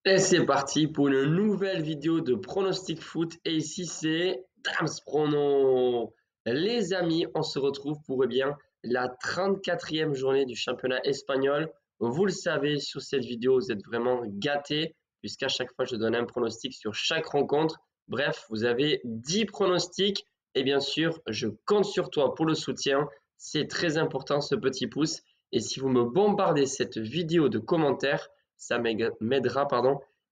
Et c'est parti pour une nouvelle vidéo de pronostic foot. Et ici, c'est Dams Prono. Les amis, on se retrouve pour la 34e journée du championnat espagnol. Vous le savez, sur cette vidéo, vous êtes vraiment gâtés, puisqu'à chaque fois, je donne un pronostic sur chaque rencontre. Bref, vous avez 10 pronostics. Et bien sûr, je compte sur toi pour le soutien. C'est très important, ce petit pouce. Et si vous me bombardez cette vidéo de commentaires, ça m'aidera,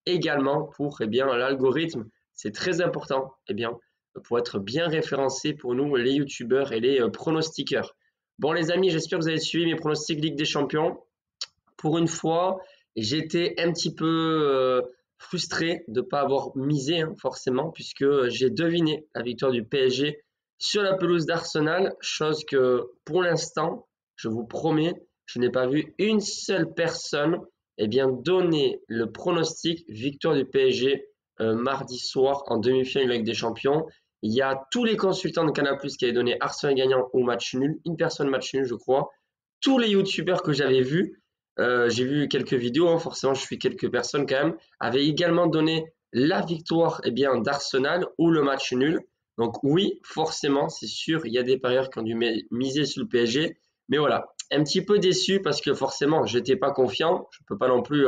également pour l'algorithme. C'est très important pour être bien référencé pour nous, les youtubeurs et les pronostiqueurs. Bon, les amis, j'espère que vous avez suivi mes pronostics Ligue des Champions. Pour une fois, j'étais un petit peu frustré de ne pas avoir misé, forcément, puisque j'ai deviné la victoire du PSG sur la pelouse d'Arsenal, chose que pour l'instant, je vous promets, je n'ai pas vu une seule personne donner le pronostic victoire du PSG mardi soir en demi-finale de la Ligue des Champions. Il y a tous les consultants de Canal+ qui avaient donné Arsenal gagnant ou match nul, une personne match nul, je crois. Tous les youtubeurs que j'avais vus, j'ai vu quelques vidéos, forcément je suis quelques personnes quand même, avaient également donné la victoire d'Arsenal ou le match nul. Donc oui, forcément, c'est sûr, il y a des parieurs qui ont dû miser sur le PSG. Mais voilà, un petit peu déçu parce que forcément, j'étais pas confiant. Je peux pas non plus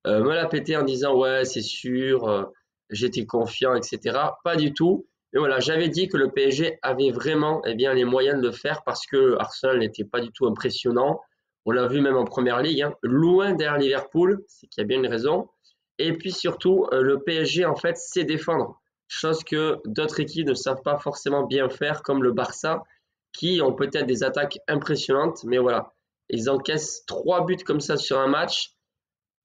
me la péter en disant ouais, c'est sûr, j'étais confiant, etc. Pas du tout. Mais voilà, j'avais dit que le PSG avait vraiment les moyens de le faire parce que Arsenal n'était pas du tout impressionnant. On l'a vu même en première ligue, loin derrière Liverpool, c'est qu'il y a bien une raison. Et puis surtout, le PSG en fait sait défendre, chose que d'autres équipes ne savent pas forcément bien faire, comme le Barça, qui ont peut-être des attaques impressionnantes, mais voilà, ils encaissent 3 buts comme ça sur un match.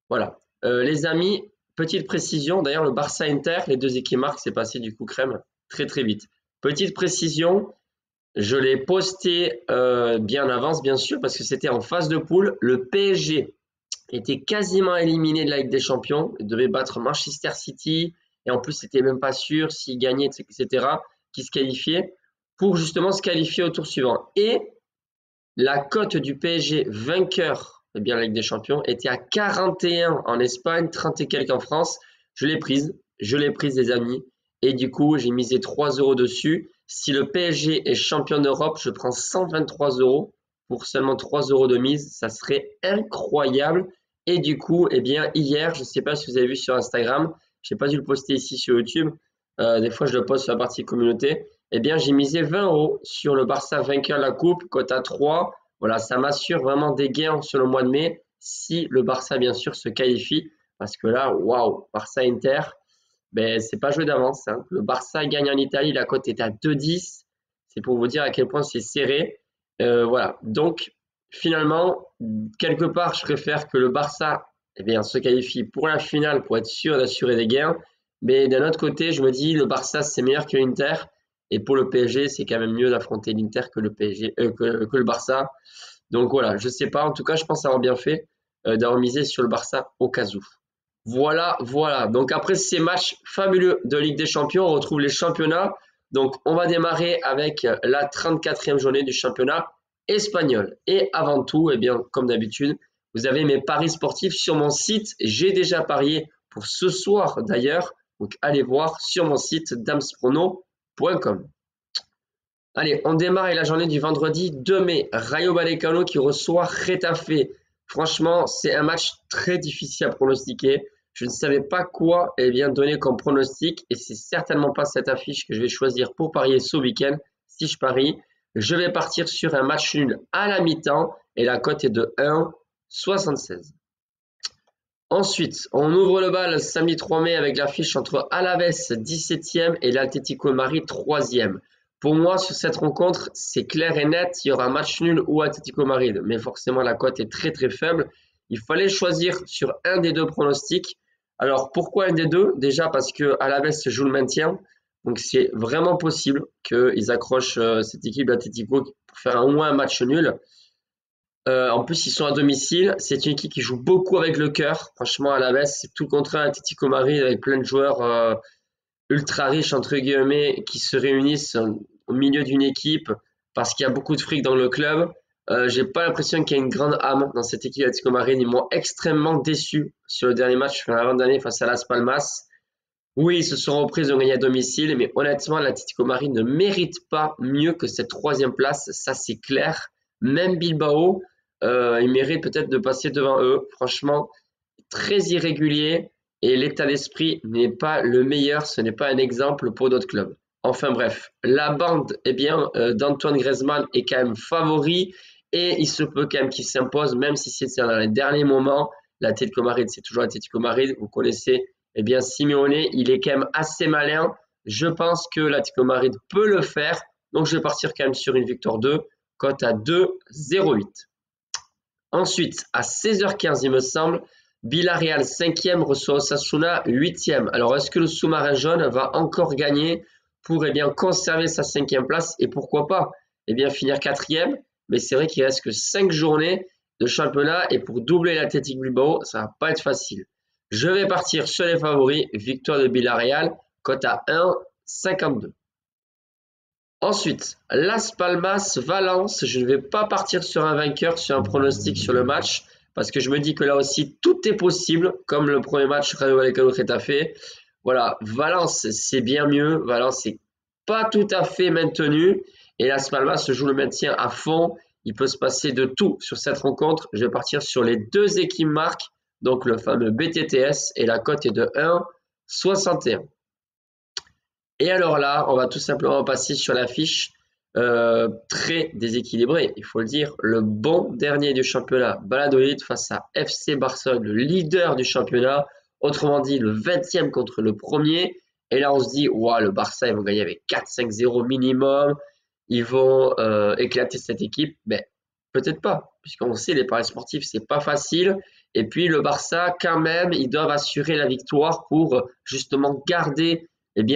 Voilà. Les amis, petite précision, d'ailleurs le Barça-Inter, les deux équipes marquent, c'est passé du coup crème très très vite. Petite précision, je l'ai posté bien en avance, bien sûr, parce que c'était en phase de poule. Le PSG était quasiment éliminé de la Ligue des Champions. Il devait battre Manchester City. Et en plus, c'était même pas sûr s'il gagnait, etc., qui se qualifiait pour justement se qualifier au tour suivant. Et la cote du PSG vainqueur de la Ligue des Champions était à 41 en Espagne, 30 et quelques en France. Je l'ai prise, les amis. Et du coup, j'ai misé 3 euros dessus. Si le PSG est champion d'Europe, je prends 123 euros pour seulement 3 euros de mise. Ça serait incroyable. Et du coup, hier, je ne sais pas si vous avez vu sur Instagram, je n'ai pas dû le poster ici sur YouTube. Des fois, je le poste sur la partie communauté. J'ai misé 20 euros sur le Barça vainqueur de la Coupe, cote à 3. Voilà, ça m'assure vraiment des gains sur le mois de mai si le Barça, bien sûr, se qualifie. Parce que là, waouh, Barça-Inter, c'est pas joué d'avance. Le Barça gagne en Italie, la cote est à 2,10. C'est pour vous dire à quel point c'est serré. Voilà, donc finalement, quelque part, je préfère que le Barça se qualifie pour la finale pour être sûr d'assurer des gains. Mais d'un autre côté, je me dis, le Barça, c'est meilleur que l'Inter. Et pour le PSG, c'est quand même mieux d'affronter l'Inter que le PSG, que le Barça. Donc voilà, je sais pas. En tout cas, je pense avoir bien fait d'avoir misé sur le Barça au cas où. Voilà, voilà. Donc après ces matchs fabuleux de Ligue des Champions, on retrouve les championnats. Donc on va démarrer avec la 34e journée du championnat espagnol. Et avant tout, comme d'habitude, vous avez mes paris sportifs sur mon site. J'ai déjà parié pour ce soir d'ailleurs. Donc allez voir sur mon site damsprono.com. Allez, on démarre la journée du vendredi 2 mai. Rayo Vallecano qui reçoit Getafe. Franchement, c'est un match très difficile à pronostiquer. Je ne savais pas quoi donner comme pronostic et c'est certainement pas cette affiche que je vais choisir pour parier ce week-end. Si je parie, je vais partir sur un match nul à la mi-temps et la cote est de 1,76. Ensuite, on ouvre le bal samedi 3 mai avec l'affiche entre Alaves 17e et l'Atlético Madrid 3e. Pour moi, sur cette rencontre, c'est clair et net, il y aura match nul ou Atlético Madrid. Mais forcément, la cote est très très faible. Il fallait choisir sur un des deux pronostics. Alors, pourquoi un des deux? Déjà parce que Alaves joue le maintien. Donc, c'est vraiment possible qu'ils accrochent cette équipe d'Atlético pour faire au moins un match nul. En plus, ils sont à domicile. C'est une équipe qui joue beaucoup avec le cœur. Franchement, Alaves, c'est tout le contraire d'Atlético Madrid avec plein de joueurs ultra riches, entre guillemets, qui se réunissent au milieu d'une équipe parce qu'il y a beaucoup de fric dans le club. J'ai pas l'impression qu'il y a une grande âme dans cette équipe Atlético Madrid. Ils m'ont extrêmement déçu sur le dernier match, enfin l'avant-dernier face à Las Palmas. Oui, ils se sont repris, ils ont gagné à domicile, mais honnêtement, l'Atlético Madrid ne mérite pas mieux que cette troisième place, ça c'est clair. Même Bilbao, il mérite peut-être de passer devant eux. Franchement, très irrégulier et l'état d'esprit n'est pas le meilleur, ce n'est pas un exemple pour d'autres clubs. Enfin bref, la bande d'Antoine Griezmann est quand même favori et il se peut quand même qu'il s'impose, même si c'est dans les derniers moments. L'Atlético Madrid, c'est toujours l'Atlético Madrid, vous connaissez Simeone, il est quand même assez malin. Je pense que l'Atlético Madrid peut le faire, donc je vais partir quand même sur une victoire 2, cote à 2,08. Ensuite, à 16h15, il me semble, Villarreal 5e reçoit Osasuna 8e. Alors, est-ce que le sous-marin jaune va encore gagner pour conserver sa 5e place et pourquoi pas finir 4e? Mais c'est vrai qu'il reste que 5 journées de championnat et pour doubler l'Athletic Bilbao, ça va pas être facile. Je vais partir sur les favoris, victoire de Villarreal, cote à 1,52. Ensuite, Las Palmas, Valence, je ne vais pas partir sur un vainqueur, sur un pronostic sur le match, parce que je me dis que là aussi, tout est possible, comme le premier match Rayo Vallecano-Getafe. Voilà, Valence, c'est bien mieux, Valence n'est pas tout à fait maintenu, et Las Palmas se joue le maintien à fond, il peut se passer de tout sur cette rencontre. Je vais partir sur les deux équipes marques, donc le fameux BTTS, et la cote est de 1,61. Et alors là, on va tout simplement passer sur l'affiche très déséquilibrée, il faut le dire. Le bon dernier du championnat, Valladolid face à FC Barcelone, le leader du championnat. Autrement dit, le 20e contre le premier. Et là, on se dit, wow, le Barça, ils vont gagner avec 4-5-0 minimum. Ils vont éclater cette équipe. Mais peut-être pas, puisqu'on sait, les paris sportifs, c'est pas facile. Et puis, le Barça, quand même, ils doivent assurer la victoire pour justement garder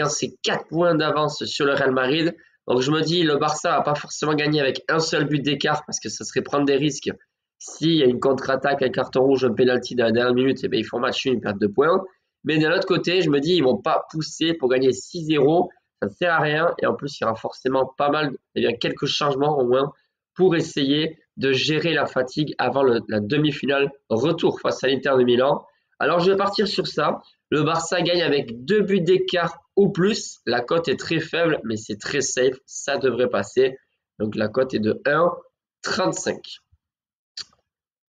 ces 4 points d'avance sur le Real Madrid. Donc je me dis, le Barça va pas forcément gagner avec un seul but d'écart parce que ça serait prendre des risques. S'il y a une contre-attaque, un carton rouge, un penalty dans la dernière minute, ils font match nul, une perte de points. Mais de l'autre côté, je me dis, ils vont pas pousser pour gagner 6-0. Ça ne sert à rien. Et en plus, il y aura forcément pas mal, quelques changements au moins pour essayer de gérer la fatigue avant la demi-finale retour face à l'Inter de Milan. Alors je vais partir sur ça. Le Barça gagne avec 2 buts d'écart ou plus. La cote est très faible, mais c'est très safe. Ça devrait passer. Donc la cote est de 1,35.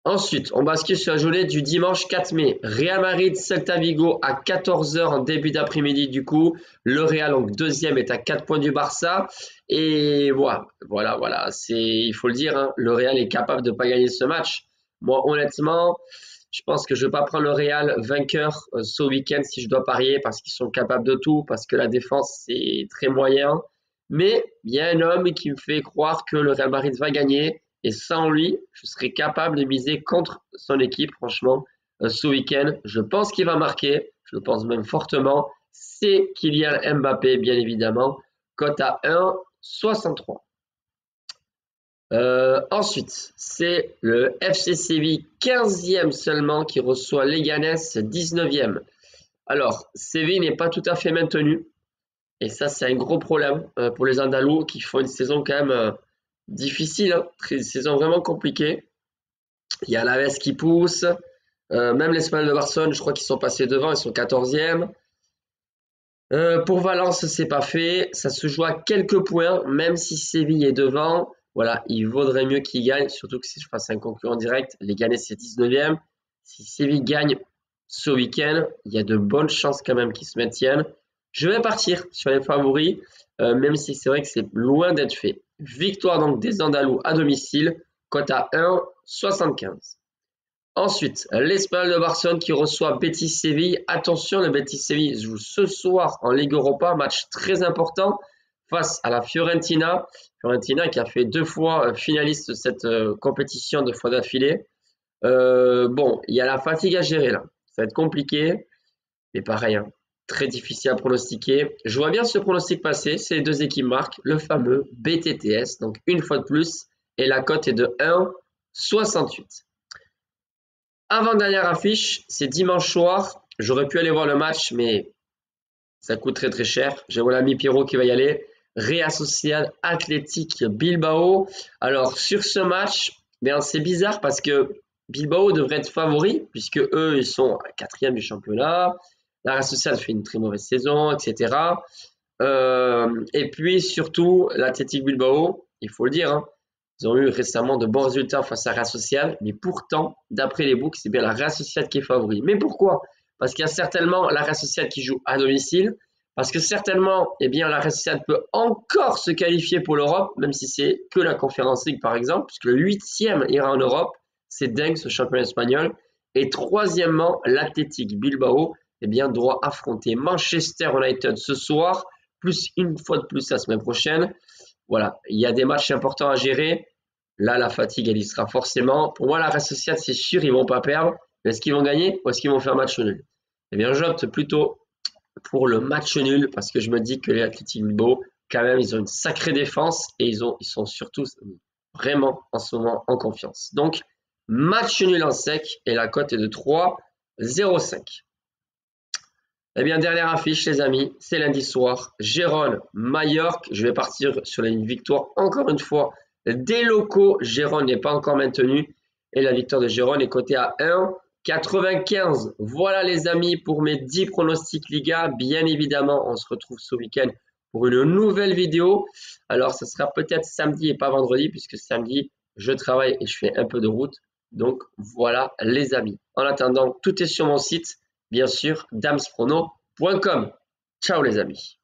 Ensuite, on bascule sur la journée du dimanche 4 mai. Real Madrid, Celta Vigo à 14h en début d'après-midi du coup. Le Real, donc deuxième, est à 4 points du Barça. Et voilà. Il faut le dire, hein, le Real est capable de ne pas gagner ce match. Moi, honnêtement, je pense que je ne vais pas prendre le Real vainqueur ce week-end si je dois parier parce qu'ils sont capables de tout, parce que la défense c'est très moyen. Mais il y a un homme qui me fait croire que le Real Madrid va gagner et sans lui, je serais capable de miser contre son équipe, franchement, ce week-end. Je pense qu'il va marquer, je le pense même fortement. C'est Kylian Mbappé, bien évidemment, cote à 1,63. Ensuite, c'est le FC Séville 15e seulement qui reçoit Leganés 19e. Alors, Séville n'est pas tout à fait maintenu. Et ça, c'est un gros problème pour les Andalous qui font une saison quand même difficile. Hein, une saison vraiment compliquée. Il y a l'Aves qui pousse. Même l'Espagnol de Barcelone, je crois qu'ils sont passés devant. Ils sont 14e. Pour Valence, c'est pas fait. Ça se joue à quelques points, même si Séville est devant. Voilà, il vaudrait mieux qu'il gagne, surtout que si je fasse un concurrent direct, les gagner c'est 19e. Si Séville gagne ce week-end, il y a de bonnes chances quand même qu'ils se maintiennent. Je vais partir sur les favoris, même si c'est vrai que c'est loin d'être fait. Victoire donc des Andalous à domicile, cote à 1,75. Ensuite, l'Espagnol de Barcelone qui reçoit Betis Séville. Attention, le Betis Séville joue ce soir en Ligue Europa, match très important face à la Fiorentina. Fiorentina qui a fait 2 fois finaliste de cette compétition 2 fois d'affilée. Bon, il y a la fatigue à gérer là. Ça va être compliqué, mais pareil, hein, très difficile à pronostiquer. Je vois bien ce pronostic passer. C'est les deux équipes marquent, le fameux BTTS. Donc une fois de plus, et la cote est de 1,68. Avant-dernière affiche, c'est dimanche soir. J'aurais pu aller voir le match, mais ça coûte très très cher. J'ai mon ami Pierrot qui va y aller. Real Sociedad Athletic Bilbao. Alors sur ce match, bien, c'est bizarre parce que Bilbao devrait être favori, puisque eux, ils sont quatrième du championnat. La Real Sociedad fait une très mauvaise saison, etc. Et puis surtout, l'Athletic Bilbao, il faut le dire, hein, ils ont eu récemment de bons résultats face à Real Sociedad, mais pourtant, d'après les books, c'est bien la Real Sociedad qui est favori. Mais pourquoi? Parce qu'il y a certainement la Real Sociedad qui joue à domicile, parce que certainement, eh bien, la Real Sociedad peut encore se qualifier pour l'Europe, même si c'est que la Conference League par exemple, puisque le 8e ira en Europe. C'est dingue ce championnat espagnol. Et troisièmement, l'Athletic Bilbao, eh bien, doit affronter Manchester United ce soir, plus une fois de plus la semaine prochaine. Voilà, il y a des matchs importants à gérer. Là, la fatigue, elle y sera forcément. Pour moi, la Real Sociedad, c'est sûr, ils vont pas perdre. Mais est-ce qu'ils vont gagner ou est-ce qu'ils vont faire match nul? Eh bien, j'opte plutôt pour le match nul parce que je me dis que les Athletic Bilbao, quand même, ils ont une sacrée défense et ils sont surtout vraiment en ce moment en confiance. Donc, match nul en sec et la cote est de 3,05. Eh bien, dernière affiche, les amis, c'est lundi soir. Gérone, Majorque. Je vais partir sur une victoire encore une fois des locaux. Gérone n'est pas encore maintenu et la victoire de Gérone est cotée à 1,95. Voilà les amis pour mes 10 pronostics Liga. Bien évidemment, on se retrouve ce week-end pour une nouvelle vidéo. Alors, ce sera peut-être samedi et pas vendredi puisque samedi, je travaille et je fais un peu de route. Donc, voilà les amis. En attendant, tout est sur mon site, bien sûr, damsprono.com. Ciao les amis.